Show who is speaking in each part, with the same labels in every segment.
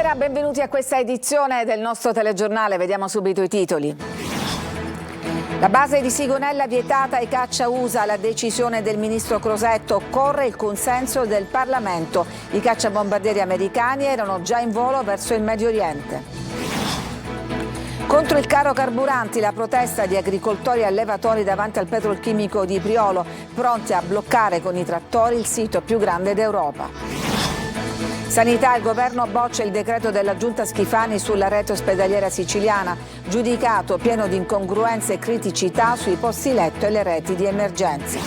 Speaker 1: Buonasera, benvenuti a questa edizione del nostro telegiornale. Vediamo subito i titoli. La base di Sigonella vietata ai caccia USA, la decisione del ministro Crosetto, occorre il consenso del Parlamento. I cacciabombardieri americani erano già in volo verso il Medio Oriente. Contro il caro carburanti, la protesta di agricoltori e allevatori davanti al petrolchimico di Priolo, pronti a bloccare con i trattori il sito più grande d'Europa. Sanità, il governo boccia il decreto della giunta Schifani sulla rete ospedaliera siciliana, giudicato pieno di incongruenze e criticità sui posti letto e le reti di emergenza.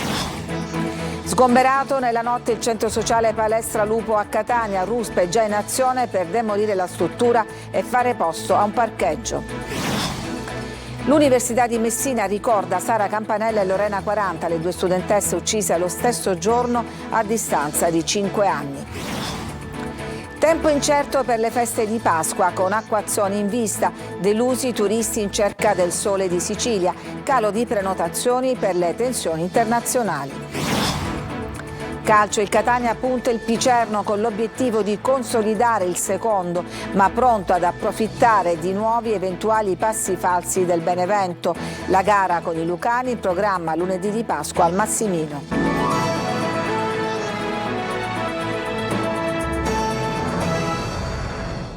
Speaker 1: Sgomberato nella notte il centro sociale Palestra Lupo a Catania, Ruspe è già in azione per demolire la struttura e fare posto a un parcheggio. L'Università di Messina ricorda Sara Campanella e Lorena 40, le due studentesse uccise lo stesso giorno a distanza di 5 anni. Tempo incerto per le feste di Pasqua, con acquazzoni in vista, delusi turisti in cerca del sole di Sicilia, calo di prenotazioni per le tensioni internazionali. Calcio, il Catania punta il Picerno con l'obiettivo di consolidare il secondo, ma pronto ad approfittare di nuovi eventuali passi falsi del Benevento. La gara con i lucani in programma lunedì di Pasqua al Massimino.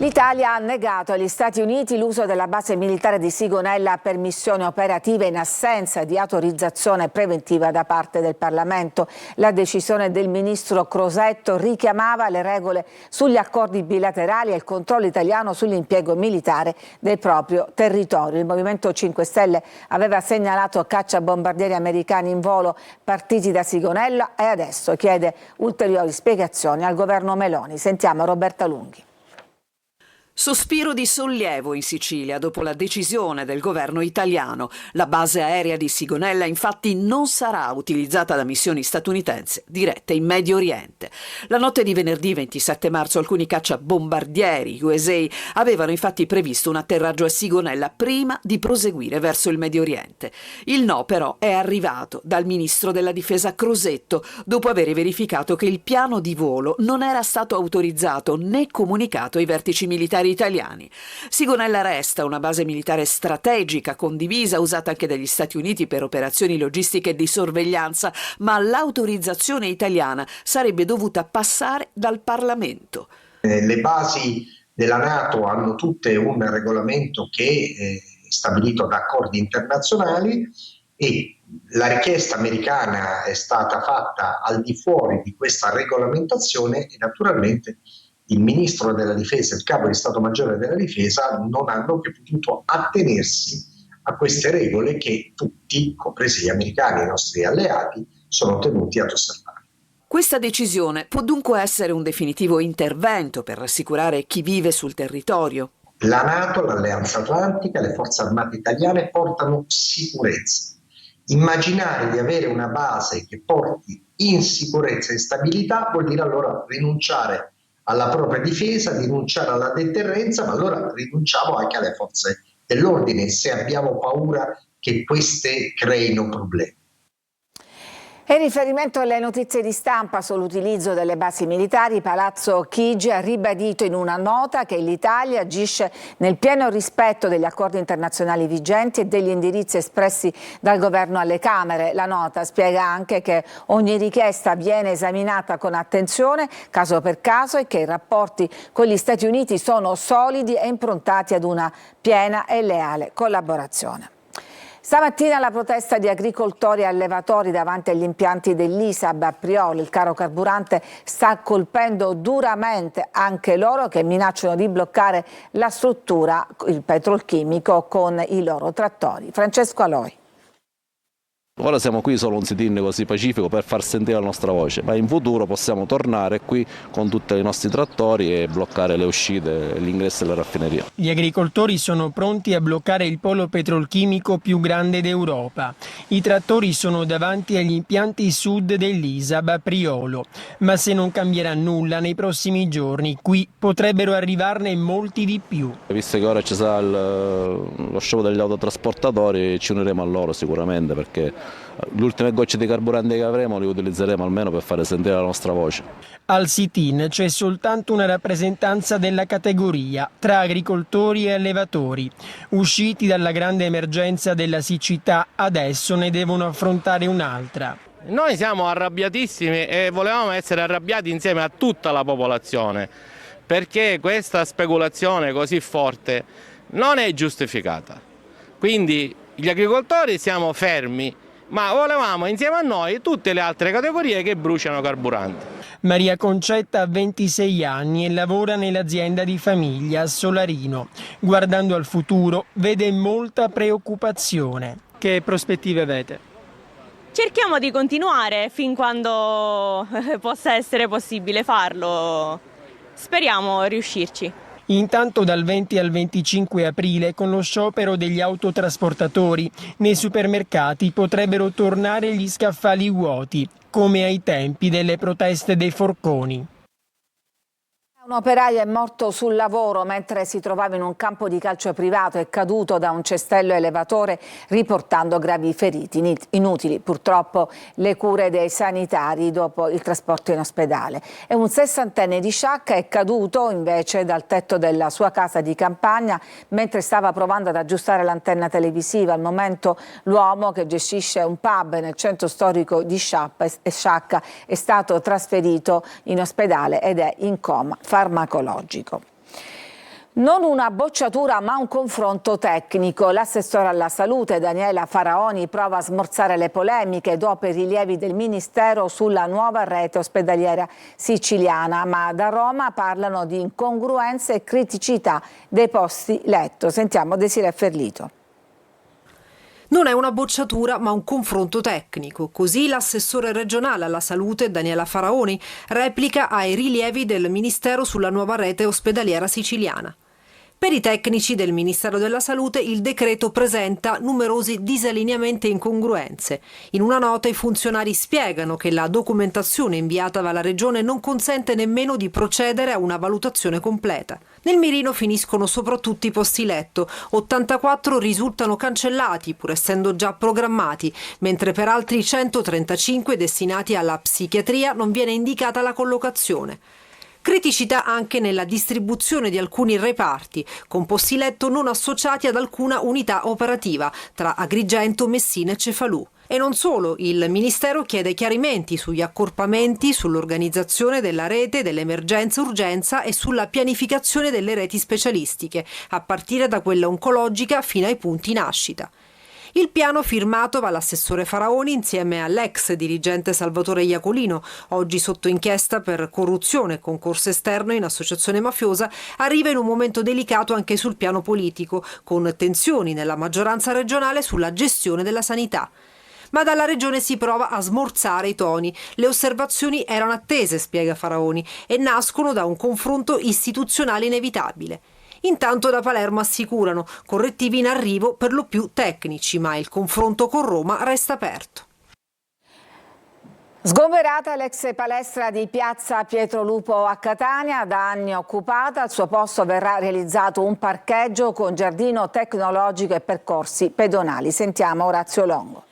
Speaker 1: L'Italia ha negato agli Stati Uniti l'uso della base militare di Sigonella per missioni operative in assenza di autorizzazione preventiva da parte del Parlamento. La decisione del ministro Crosetto richiamava le regole sugli accordi bilaterali e il controllo italiano sull'impiego militare del proprio territorio. Il Movimento 5 Stelle aveva segnalato cacciabombardieri americani in volo partiti da Sigonella e adesso chiede ulteriori spiegazioni al governo Meloni. Sentiamo Roberta Lunghi.
Speaker 2: Sospiro di sollievo in Sicilia dopo la decisione del governo italiano. La base aerea di Sigonella infatti non sarà utilizzata da missioni statunitensi dirette in Medio Oriente. La notte di venerdì 27 marzo alcuni cacciabombardieri USA avevano infatti previsto un atterraggio a Sigonella prima di proseguire verso il Medio Oriente. Il no però è arrivato dal ministro della difesa Crosetto dopo aver verificato che il piano di volo non era stato autorizzato né comunicato ai vertici militari italiani. Sigonella resta una base militare strategica condivisa usata anche dagli Stati Uniti per operazioni logistiche e di sorveglianza, ma l'autorizzazione italiana sarebbe dovuta passare dal Parlamento.
Speaker 3: Le basi della NATO hanno tutte un regolamento che è stabilito da accordi internazionali e la richiesta americana è stata fatta al di fuori di questa regolamentazione e naturalmente il ministro della difesa e il capo di Stato Maggiore della difesa non hanno più potuto attenersi a queste regole che tutti, compresi gli americani e i nostri alleati, sono tenuti ad osservare.
Speaker 2: Questa decisione può dunque essere un definitivo intervento per rassicurare chi vive sul territorio.
Speaker 3: La NATO, l'Alleanza Atlantica, le forze armate italiane portano sicurezza. Immaginare di avere una base che porti insicurezza e instabilità vuol dire allora rinunciare alla propria difesa, rinunciare alla deterrenza, ma allora rinunciamo anche alle forze dell'ordine se abbiamo paura che queste creino problemi.
Speaker 1: In riferimento alle notizie di stampa sull'utilizzo delle basi militari, Palazzo Chigi ha ribadito in una nota che l'Italia agisce nel pieno rispetto degli accordi internazionali vigenti e degli indirizzi espressi dal governo alle Camere. La nota spiega anche che ogni richiesta viene esaminata con attenzione, caso per caso, e che i rapporti con gli Stati Uniti sono solidi e improntati ad una piena e leale collaborazione. Stamattina la protesta di agricoltori e allevatori davanti agli impianti dell'ISAB a Priolo. Il caro carburante sta colpendo duramente anche loro che minacciano di bloccare la struttura, il petrolchimico, con i loro trattori. Francesco Aloi.
Speaker 4: Ora siamo qui solo un sit-in così pacifico per far sentire la nostra voce, ma in futuro possiamo tornare qui con tutti i nostri trattori e bloccare le uscite e l'ingresso della raffineria.
Speaker 5: Gli agricoltori sono pronti a bloccare il polo petrolchimico più grande d'Europa. I trattori sono davanti agli impianti sud dell'ISAB a Priolo, ma se non cambierà nulla nei prossimi giorni, qui potrebbero arrivarne molti di più.
Speaker 4: Visto che ora ci sarà lo sciopero degli autotrasportatori, ci uniremo a loro sicuramente perché le ultime gocce di carburante che avremo le utilizzeremo almeno per fare sentire la nostra voce.
Speaker 5: Al sit-in c'è soltanto una rappresentanza della categoria tra agricoltori e allevatori. Usciti dalla grande emergenza della siccità, adesso ne devono affrontare un'altra.
Speaker 6: Noi siamo arrabbiatissimi e volevamo essere arrabbiati insieme a tutta la popolazione, perché questa speculazione così forte non è giustificata. Quindi gli agricoltori siamo fermi, ma volevamo insieme a noi tutte le altre categorie che bruciano carburante.
Speaker 5: Maria Concetta ha 26 anni e lavora nell'azienda di famiglia a Solarino. Guardando al futuro vede molta preoccupazione. Che prospettive avete?
Speaker 7: Cerchiamo di continuare fin quando possa essere possibile farlo. Speriamo riuscirci.
Speaker 5: Intanto dal 20 al 25 aprile, con lo sciopero degli autotrasportatori, nei supermercati potrebbero tornare gli scaffali vuoti, come ai tempi delle proteste dei forconi.
Speaker 1: Un operaio è morto sul lavoro mentre si trovava in un campo di calcio privato, è caduto da un cestello elevatore riportando gravi feriti. Inutili purtroppo le cure dei sanitari dopo il trasporto in ospedale. E un 60enne di Sciacca è caduto invece dal tetto della sua casa di campagna mentre stava provando ad aggiustare l'antenna televisiva. Al momento l'uomo, che gestisce un pub nel centro storico di Sciacca, è stato trasferito in ospedale ed è in coma farmacologico. Non una bocciatura ma un confronto tecnico. L'assessore alla salute Daniela Faraoni prova a smorzare le polemiche dopo i rilievi del Ministero sulla nuova rete ospedaliera siciliana, ma da Roma parlano di incongruenze e criticità dei posti letto. Sentiamo Desiree Ferlito.
Speaker 8: Non è una bocciatura ma un confronto tecnico, così l'assessore regionale alla salute Daniela Faraoni replica ai rilievi del Ministero sulla nuova rete ospedaliera siciliana. Per i tecnici del Ministero della Salute il decreto presenta numerosi disallineamenti e incongruenze. In una nota i funzionari spiegano che la documentazione inviata dalla Regione non consente nemmeno di procedere a una valutazione completa. Nel mirino finiscono soprattutto i posti letto, 84 risultano cancellati pur essendo già programmati, mentre per altri 135 destinati alla psichiatria non viene indicata la collocazione. Criticità anche nella distribuzione di alcuni reparti, con posti letto non associati ad alcuna unità operativa, tra Agrigento, Messina e Cefalù. E non solo, il Ministero chiede chiarimenti sugli accorpamenti, sull'organizzazione della rete, dell'emergenza-urgenza e sulla pianificazione delle reti specialistiche, a partire da quella oncologica fino ai punti nascita. Il piano firmato dall'assessore Faraoni insieme all'ex dirigente Salvatore Iacolino, oggi sotto inchiesta per corruzione e concorso esterno in associazione mafiosa, arriva in un momento delicato anche sul piano politico, con tensioni nella maggioranza regionale sulla gestione della sanità. Ma dalla Regione si prova a smorzare i toni. Le osservazioni erano attese, spiega Faraoni, e nascono da un confronto istituzionale inevitabile. Intanto da Palermo assicurano correttivi in arrivo per lo più tecnici, ma il confronto con Roma resta aperto.
Speaker 1: Sgomberata l'ex palestra di Piazza Pietrolupo a Catania, da anni occupata, al suo posto verrà realizzato un parcheggio con giardino tecnologico e percorsi pedonali. Sentiamo Orazio Longo.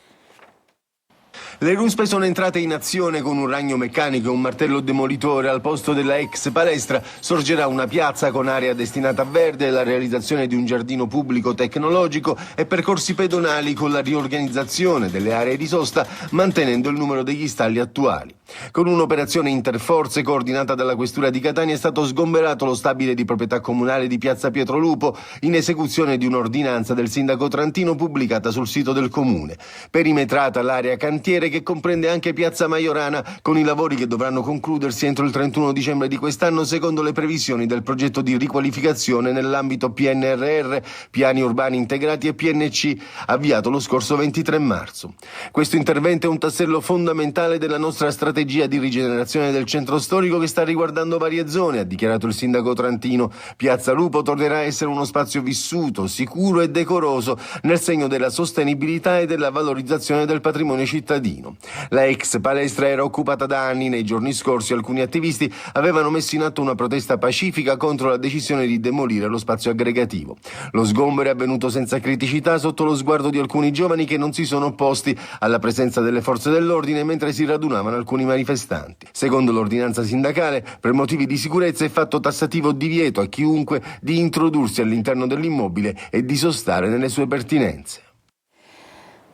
Speaker 9: Le ruspe sono entrate in azione con un ragno meccanico e un martello demolitore. Al posto della ex palestra sorgerà una piazza con area destinata a verde, la realizzazione di un giardino pubblico tecnologico e percorsi pedonali con la riorganizzazione delle aree di sosta, mantenendo il numero degli stalli attuali. Con un'operazione interforze coordinata dalla Questura di Catania è stato sgomberato lo stabile di proprietà comunale di Piazza Pietrolupo in esecuzione di un'ordinanza del sindaco Trantino pubblicata sul sito del comune. Perimetrata l'area cantiere che comprende anche Piazza Maiorana, con i lavori che dovranno concludersi entro il 31 dicembre di quest'anno secondo le previsioni del progetto di riqualificazione nell'ambito PNRR, Piani Urbani Integrati e PNC, avviato lo scorso 23 marzo. Questo intervento è un tassello fondamentale della nostra strategia strategia di rigenerazione del centro storico che sta riguardando varie zone, ha dichiarato il sindaco trantino. Piazza Lupo tornerà a essere uno spazio vissuto, sicuro e decoroso, nel segno della sostenibilità e della valorizzazione del patrimonio cittadino. La ex palestra era occupata da anni. Nei giorni scorsi alcuni attivisti avevano messo in atto una protesta pacifica contro la decisione di demolire lo spazio aggregativo. Lo sgombero è avvenuto senza criticità, sotto lo sguardo di alcuni giovani che non si sono opposti alla presenza delle forze dell'ordine mentre si radunavano alcuni manifestanti. Secondo l'ordinanza sindacale, per motivi di sicurezza è fatto tassativo divieto a chiunque di introdursi all'interno dell'immobile e di sostare nelle sue pertinenze.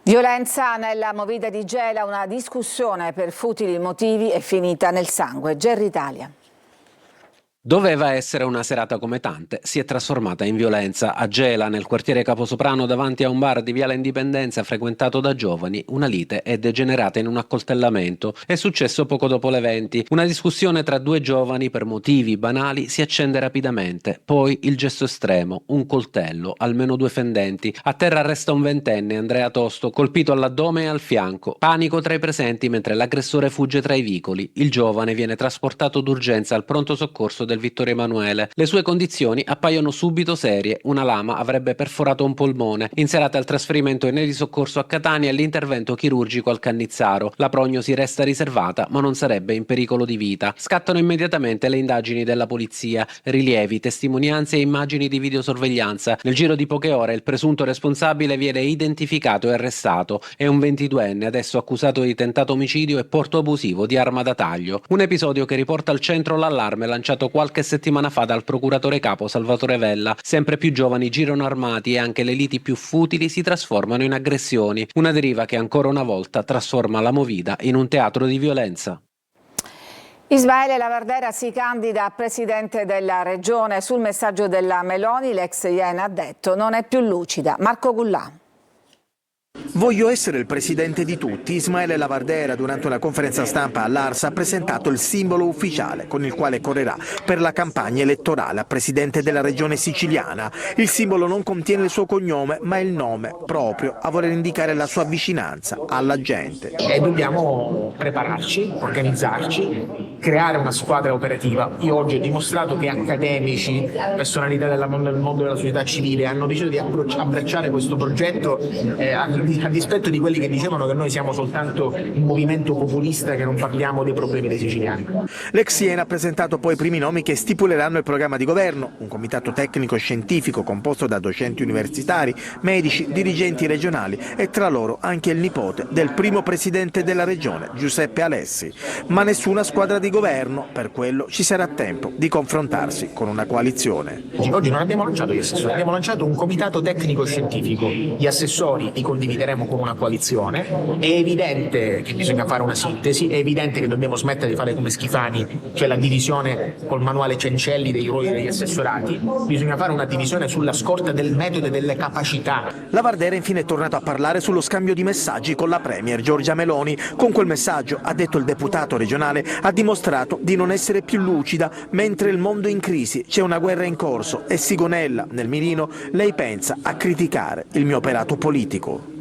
Speaker 1: Violenza nella movida di Gela, una discussione per futili motivi è finita nel sangue. Gerry Italia.
Speaker 10: Doveva essere una serata come tante, si è trasformata in violenza. A Gela, nel quartiere Caposoprano, davanti a un bar di Viale Indipendenza frequentato da giovani, una lite è degenerata in un accoltellamento. È successo poco dopo le 20. Una discussione tra due giovani per motivi banali si accende rapidamente. Poi il gesto estremo, un coltello, almeno 2 fendenti. A terra resta un 20enne, Andrea Tosto, colpito all'addome e al fianco. Panico tra i presenti mentre l'aggressore fugge tra i vicoli. Il giovane viene trasportato d'urgenza al pronto soccorso del Vittorio Emanuele. Le sue condizioni appaiono subito serie. Una lama avrebbe perforato un polmone. In serata il trasferimento in di soccorso a Catania e l'intervento chirurgico al Cannizzaro. La prognosi resta riservata, ma non sarebbe in pericolo di vita. Scattano immediatamente le indagini della polizia. Rilievi, testimonianze e immagini di videosorveglianza. Nel giro di poche ore il presunto responsabile viene identificato e arrestato. È un 22enne, adesso accusato di tentato omicidio e porto abusivo di arma da taglio. Un episodio che riporta al centro l'allarme lanciato qualche settimana fa dal procuratore capo Salvatore Vella. Sempre più giovani girano armati e anche le liti più futili si trasformano in aggressioni. Una deriva che ancora una volta trasforma la movida in un teatro di violenza.
Speaker 1: Ismaele Lavardera si candida a presidente della regione. Sul messaggio della Meloni l'ex Iena ha detto non è più lucida. Marco Gullà.
Speaker 11: Voglio essere il presidente di tutti. Ismaele Lavardera durante una conferenza stampa all'Ars ha presentato il simbolo ufficiale con il quale correrà per la campagna elettorale a presidente della regione siciliana. Il simbolo non contiene il suo cognome ma il nome, proprio a voler indicare la sua vicinanza alla gente.
Speaker 12: E dobbiamo prepararci, organizzarci, creare una squadra operativa. Io oggi ho dimostrato che accademici, personalità del mondo della società civile hanno deciso di abbracciare questo progetto a dispetto di quelli che dicevano che noi siamo soltanto un movimento populista e che non parliamo dei problemi dei siciliani.
Speaker 11: L'ex Iena ha presentato poi i primi nomi che stipuleranno il programma di governo, un comitato tecnico scientifico composto da docenti universitari, medici, dirigenti regionali e tra loro anche il nipote del primo presidente della regione, Giuseppe Alessi. Ma nessuna squadra di governo, per quello ci sarà tempo di confrontarsi con una coalizione.
Speaker 12: Oggi non abbiamo lanciato gli assessori, abbiamo lanciato un comitato tecnico scientifico. Gli assessori li condivideremo con una coalizione. È evidente che bisogna fare una sintesi, è evidente che dobbiamo smettere di fare come Schifani, cioè la divisione col manuale Cencelli dei ruoli degli assessorati. Bisogna fare una divisione sulla scorta del metodo e delle capacità.
Speaker 11: Lavardera infine è tornato a parlare sullo scambio di messaggi con la premier Giorgia Meloni. Con quel messaggio, ha detto il deputato regionale, ha dimostrato di non essere più lucida. Mentre il mondo è in crisi, c'è una guerra in corso e Sigonella, nel mirino, lei pensa a criticare il mio operato politico.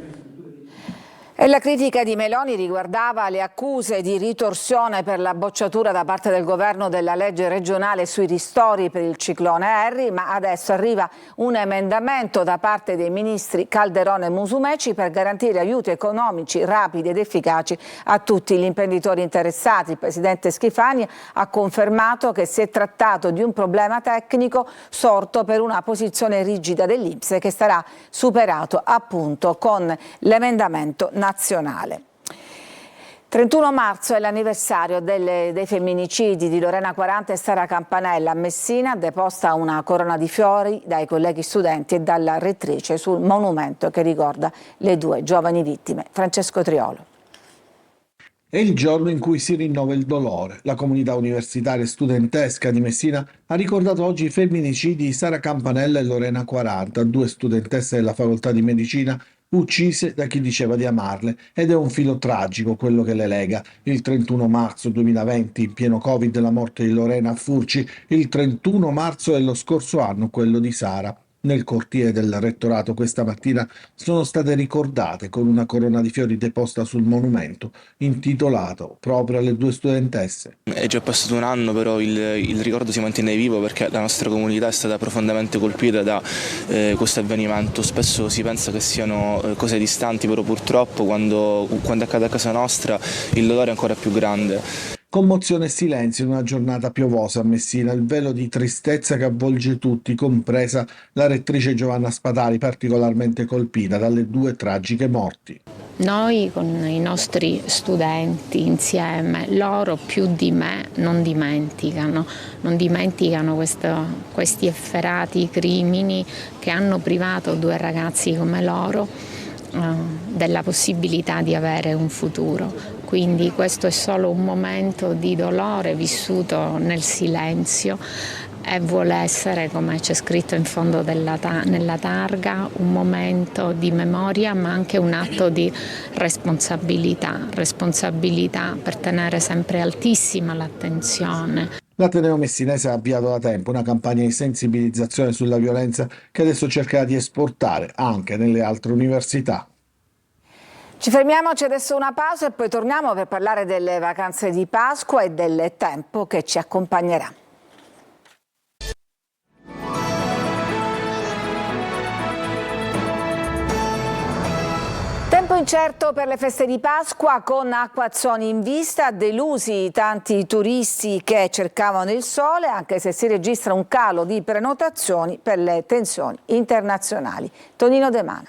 Speaker 1: E la critica di Meloni riguardava le accuse di ritorsione per la bocciatura da parte del governo della legge regionale sui ristori per il ciclone Harry, ma adesso arriva un emendamento da parte dei ministri Calderone e Musumeci per garantire aiuti economici rapidi ed efficaci a tutti gli imprenditori interessati. Il presidente Schifani ha confermato che si è trattato di un problema tecnico sorto per una posizione rigida dell'INPS che sarà superato appunto con l'emendamento nazionale. 31 marzo è l'anniversario dei femminicidi di Lorena Quaranta e Sara Campanella. A Messina deposta una corona di fiori dai colleghi studenti e dalla rettrice sul monumento che ricorda le 2 giovani vittime. Francesco Triolo.
Speaker 13: È il giorno in cui si rinnova il dolore. La comunità universitaria e studentesca di Messina ha ricordato oggi i femminicidi di Sara Campanella e Lorena Quaranta, 2 studentesse della facoltà di medicina uccise da chi diceva di amarle, ed è un filo tragico quello che le lega. Il 31 marzo 2020, in pieno Covid, la morte di Lorena a Furci, il 31 marzo dello scorso anno quello di Sara. Nel cortile del rettorato questa mattina sono state ricordate con una corona di fiori deposta sul monumento intitolato proprio alle due studentesse.
Speaker 14: È già passato un anno, però il ricordo si mantiene vivo perché la nostra comunità è stata profondamente colpita da questo avvenimento. Spesso si pensa che siano cose distanti, però purtroppo quando accade a casa nostra il dolore è ancora più grande.
Speaker 13: Commozione e silenzio in una giornata piovosa a Messina, il velo di tristezza che avvolge tutti, compresa la rettrice Giovanna Spatari, particolarmente colpita dalle due tragiche morti.
Speaker 15: Noi con i nostri studenti insieme, loro più di me non dimenticano questi efferati crimini che hanno privato due ragazzi come loro della possibilità di avere un futuro. Quindi questo è solo un momento di dolore vissuto nel silenzio e vuole essere, come c'è scritto in fondo nella targa, un momento di memoria ma anche un atto di responsabilità per tenere sempre altissima l'attenzione.
Speaker 13: L'Ateneo messinese ha avviato da tempo una campagna di sensibilizzazione sulla violenza che adesso cercherà di esportare anche nelle altre università.
Speaker 1: Ci fermiamoci adesso una pausa e poi torniamo per parlare delle vacanze di Pasqua e del tempo che ci accompagnerà. Tempo incerto per le feste di Pasqua, con acquazzoni in vista, delusi tanti turisti che cercavano il sole, anche se si registra un calo di prenotazioni per le tensioni internazionali. Tonino De Mana.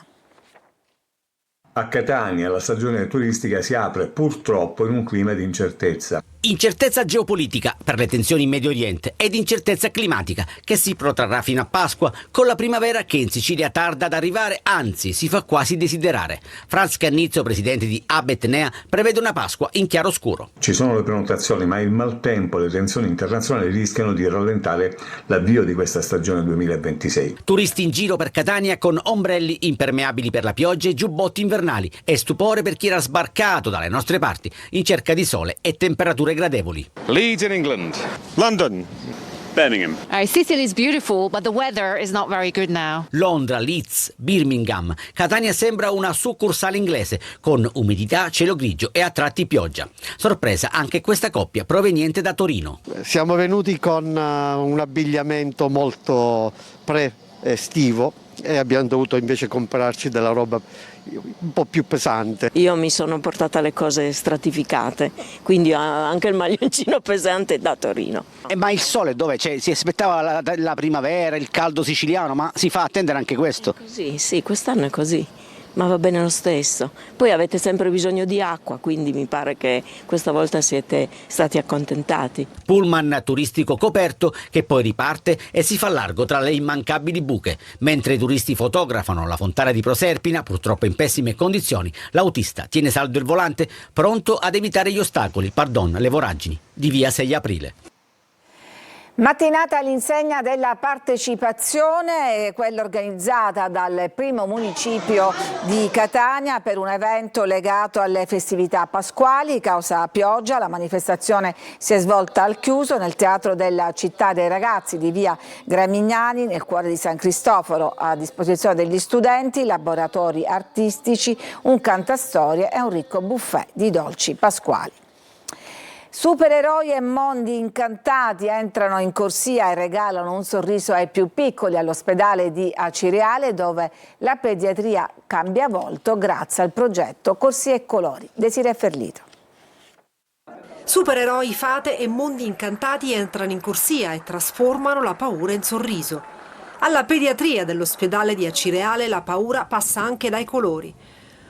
Speaker 16: A Catania la stagione turistica si apre purtroppo in un clima di incertezza.
Speaker 17: Incertezza geopolitica per le tensioni in Medio Oriente ed incertezza climatica che si protrarrà fino a Pasqua, con la primavera che in Sicilia tarda ad arrivare, anzi si fa quasi desiderare. Franz Cannizzo, presidente di Abetnea, prevede una Pasqua in chiaroscuro.
Speaker 16: Ci sono le prenotazioni, ma il maltempo e le tensioni internazionali rischiano di rallentare l'avvio di questa stagione 2026.
Speaker 17: Turisti in giro per Catania con ombrelli impermeabili per la pioggia e giubbotti invernali, e stupore per chi era sbarcato dalle nostre parti in cerca di sole e temperature gradevoli.
Speaker 18: Leeds in England. London. Birmingham.
Speaker 19: Sicily is beautiful, but the weather is not very good now.
Speaker 17: Londra, Leeds, Birmingham. Catania sembra una succursale inglese, con umidità, cielo grigio e a tratti pioggia. Sorpresa anche questa coppia proveniente da Torino.
Speaker 20: Siamo venuti con un abbigliamento molto pre-estivo e abbiamo dovuto invece comprarci della roba un po' più pesante.
Speaker 21: Io mi sono portata le cose stratificate, quindi anche il maglioncino pesante da Torino.
Speaker 22: Ma il sole dove c'è? Si aspettava la primavera, il caldo siciliano, ma si fa attendere anche questo?
Speaker 21: Così, sì, quest'anno è così, ma va bene lo stesso. Poi avete sempre bisogno di acqua, quindi mi pare che questa volta siete stati accontentati.
Speaker 17: Pullman turistico coperto che poi riparte e si fa largo tra le immancabili buche. Mentre i turisti fotografano la fontana di Proserpina, purtroppo in pessime condizioni, l'autista tiene saldo il volante, pronto ad evitare gli ostacoli, le voragini di via 6 aprile.
Speaker 1: Mattinata all'insegna della partecipazione, quella organizzata dal primo municipio di Catania per un evento legato alle festività pasquali. Causa pioggia, la manifestazione si è svolta al chiuso nel Teatro della Città dei Ragazzi di via Gramignani, nel cuore di San Cristoforo, a disposizione degli studenti, laboratori artistici, un cantastorie e un ricco buffet di dolci pasquali. Supereroi e mondi incantati entrano in corsia e regalano un sorriso ai più piccoli all'ospedale di Acireale, dove la pediatria cambia volto grazie al progetto Corsie e Colori. Desiree Ferlito.
Speaker 8: Supereroi, fate e mondi incantati entrano in corsia e trasformano la paura in sorriso. Alla pediatria dell'ospedale di Acireale la paura passa anche dai colori.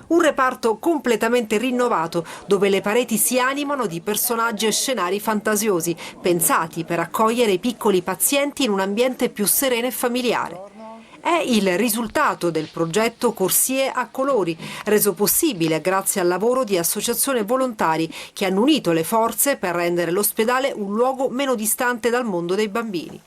Speaker 8: Un reparto completamente rinnovato, dove le pareti si animano di personaggi e scenari fantasiosi, pensati per accogliere i piccoli pazienti in un ambiente più sereno e familiare. È il risultato del progetto Corsie a Colori, reso possibile grazie al lavoro di associazioni volontari che hanno unito le forze per rendere l'ospedale un luogo meno distante dal mondo dei bambini.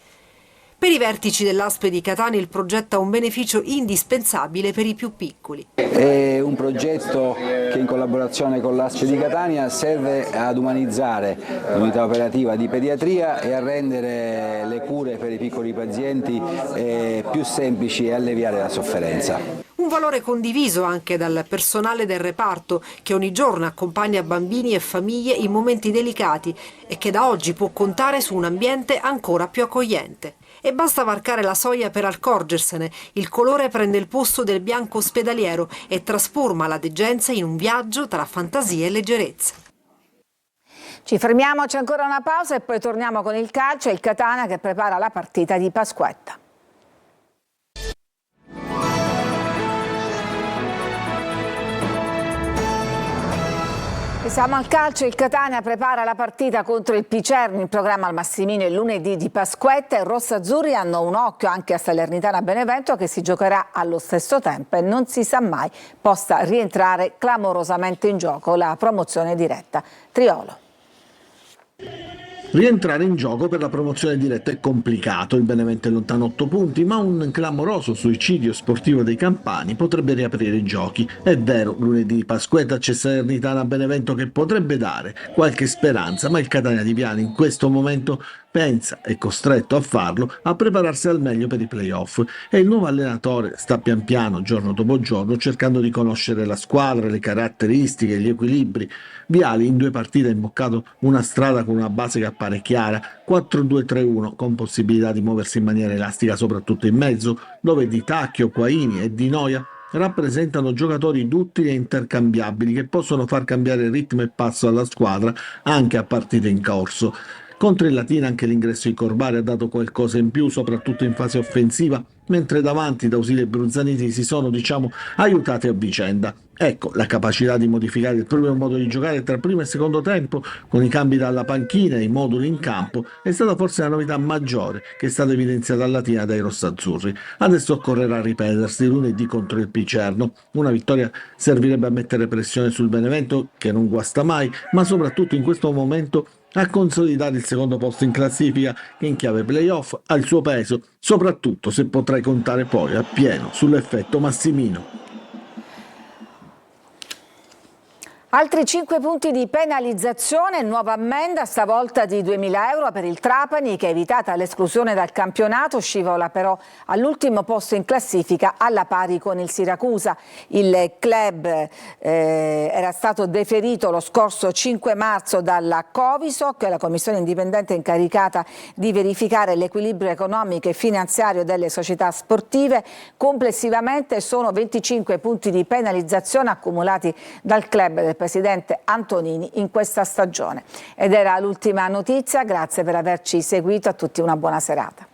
Speaker 8: Per i vertici dell'ASP di Catania il progetto ha un beneficio indispensabile per i più piccoli.
Speaker 2: È un progetto che in collaborazione con l'ASP di Catania serve ad umanizzare l'unità operativa di pediatria e a rendere le cure per i piccoli pazienti più semplici e alleviare la sofferenza.
Speaker 8: Un valore condiviso anche dal personale del reparto che ogni giorno accompagna bambini e famiglie in momenti delicati e che da oggi può contare su un ambiente ancora più accogliente. E basta varcare la soglia per accorgersene, il colore prende il posto del bianco ospedaliero e trasforma la degenza in un viaggio tra fantasia e leggerezza.
Speaker 1: Ci fermiamo, c'è ancora una pausa e poi torniamo con il calcio e il Catania che prepara la partita di Pasquetta. Siamo al calcio, il Catania prepara la partita contro il Picerno in programma al Massimino il lunedì di Pasquetta e i rossazzurri hanno un occhio anche a Salernitana Benevento che si giocherà allo stesso tempo e non si sa mai possa rientrare clamorosamente in gioco la promozione diretta. Triolo.
Speaker 13: Rientrare in gioco per la promozione diretta è complicato, il Benevento è lontano 8 punti, ma un clamoroso suicidio sportivo dei campani potrebbe riaprire i giochi. È vero, lunedì di Pasquetta c'è Salernitana Benevento che potrebbe dare qualche speranza, ma il Catania di Piani in questo momento pensa, è costretto a farlo, a prepararsi al meglio per i play-off e il nuovo allenatore sta pian piano, giorno dopo giorno, cercando di conoscere la squadra, le caratteristiche, gli equilibri. Viali in 2 partite ha imboccato una strada con una base che appare chiara, 4-2-3-1 con possibilità di muoversi in maniera elastica soprattutto in mezzo, dove Di Tacchio, Quaini e Di Noia rappresentano giocatori duttili e intercambiabili che possono far cambiare ritmo e passo alla squadra anche a partite in corso. Contro il Latina anche l'ingresso di Corbari ha dato qualcosa in più, soprattutto in fase offensiva, mentre davanti Dausile e Bruzzaniti si sono, aiutati a vicenda. Ecco, la capacità di modificare il proprio modo di giocare tra primo e secondo tempo, con i cambi dalla panchina e i moduli in campo, è stata forse la novità maggiore che è stata evidenziata a Latina dai rossazzurri. Adesso occorrerà ripetersi lunedì contro il Picerno. Una vittoria servirebbe a mettere pressione sul Benevento, che non guasta mai, ma soprattutto in questo momento a consolidare il secondo posto in classifica che in chiave playoff ha il suo peso, soprattutto se potrai contare poi appieno sull'effetto Massimino.
Speaker 1: Altri 5 punti di penalizzazione, nuova ammenda, stavolta di 2.000 euro per il Trapani che evitata l'esclusione dal campionato, scivola però all'ultimo posto in classifica alla pari con il Siracusa. Il club era stato deferito lo scorso 5 marzo dalla Covisoc, la commissione indipendente incaricata di verificare l'equilibrio economico e finanziario delle società sportive. Complessivamente sono 25 punti di penalizzazione accumulati dal club del presidente Antonini in questa stagione. Ed era l'ultima notizia, grazie per averci seguito, a tutti una buona serata.